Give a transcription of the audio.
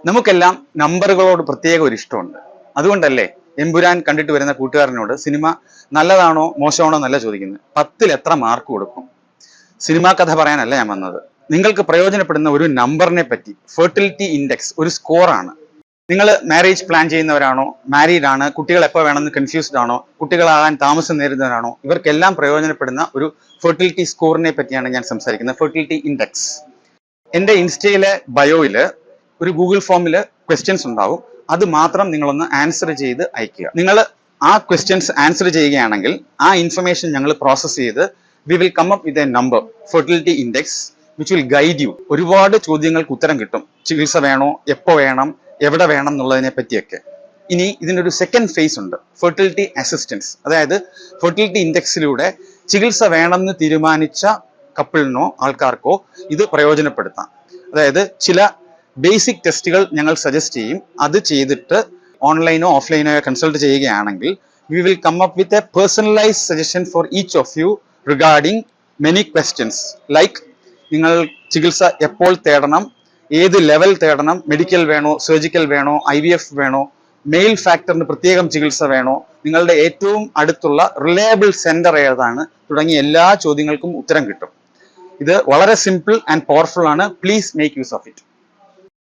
നമുക്കെല്ലാം നമ്പറുകളോട് പ്രത്യേക ഒരു ഇഷ്ടമുണ്ട്. അതുകൊണ്ടല്ലേ എമ്പുരാൻ കണ്ടിട്ട് വരുന്ന കൂട്ടുകാരനോട് സിനിമ നല്ലതാണോ മോശമാണോ എന്നല്ല ചോദിക്കുന്നത്, 10ൽ എത്ര മാർക്ക് കൊടുക്കും? സിനിമാ കഥ പറയാനല്ല ഞാൻ വന്നത്. നിങ്ങൾക്ക് പ്രയോജനപ്പെടുന്ന ഒരു നമ്പറിനെ പറ്റി. ഫെർട്ടിലിറ്റി ഇൻഡെക്സ് ഒരു സ്കോറാണ്. നിങ്ങൾ മാരേജ് പ്ലാൻ ചെയ്യുന്നവരാണോ, മാരീഡ് ആണ്, കുട്ടികൾ എപ്പോൾ വേണമെന്ന് കൺഫ്യൂസ്ഡ് ആണോ, കുട്ടികളാകാൻ താമസം നേരിടുന്നവരാണോ, ഇവർക്കെല്ലാം പ്രയോജനപ്പെടുന്ന ഒരു ഫെർട്ടിലിറ്റി സ്കോറിനെ പറ്റിയാണ് ഞാൻ സംസാരിക്കുന്നത്. Fertility index. എൻ്റെ ഇൻസ്റ്റയിലെ ബയോയില് ഒരു ഗൂഗിൾ ഫോമിൽ ക്വസ്റ്റ്യൻസ് ഉണ്ടാവും. അത് മാത്രം നിങ്ങളൊന്ന് ആൻസർ ചെയ്ത് അയക്കുക. നിങ്ങൾ ആ ക്വസ്റ്റ്യൻസ് ആൻസർ ചെയ്യുകയാണെങ്കിൽ ആ ഇൻഫർമേഷൻ ഞങ്ങൾ പ്രോസസ് ചെയ്ത് we will come up with a number, fertility index, which will guide you. ഒരുപാട് ചോദ്യങ്ങൾക്ക് ഉത്തരം കിട്ടും. ചികിത്സ വേണോ, എപ്പോൾ വേണം, എവിടെ വേണം എന്നുള്ളതിനെ പറ്റിയൊക്കെ. ഇനി ഇതിനൊരു സെക്കൻഡ് ഫേസ് ഉണ്ട്, ഫെർട്ടിലിറ്റി അസിസ്റ്റൻസ്. അതായത് ഫെർട്ടിലിറ്റി ഇൻഡെക്സിലൂടെ ചികിത്സ വേണമെന്ന് തീരുമാനിച്ച കപ്പിളിനോ ആൾക്കാർക്കോ ഇത് പ്രയോജനപ്പെടുത്താം. അതായത് ചില ബേസിക് ടെസ്റ്റുകൾ ഞങ്ങൾ സജസ്റ്റ് ചെയ്യും. അത് ചെയ്തിട്ട് ഓൺലൈനോ ഓഫ്ലൈനോ കൺസൾട്ട് ചെയ്യുകയാണെങ്കിൽ we will come up with a personalised suggestion for each of you regarding many questions like നിങ്ങൾ ചികിത്സ എപ്പോൾ തേടണം, ഏത് ലെവൽ തേടണം, മെഡിക്കൽ വേണോ, സർജിക്കൽ വേണോ, IVF വേണോ, മെയിൽ ഫാക്ടറിന് പ്രത്യേകം ചികിത്സ വേണോ, നിങ്ങളുടെ ഏറ്റവും അടുത്തുള്ള റിലയബിൾ സെന്റർ ഏതാണ് തുടങ്ങിയ എല്ലാ ചോദ്യങ്ങൾക്കും ഉത്തരം കിട്ടും. ഇത് വളരെ സിമ്പിൾ ആൻഡ് പവർഫുൾ ആണ്. Please make use of it.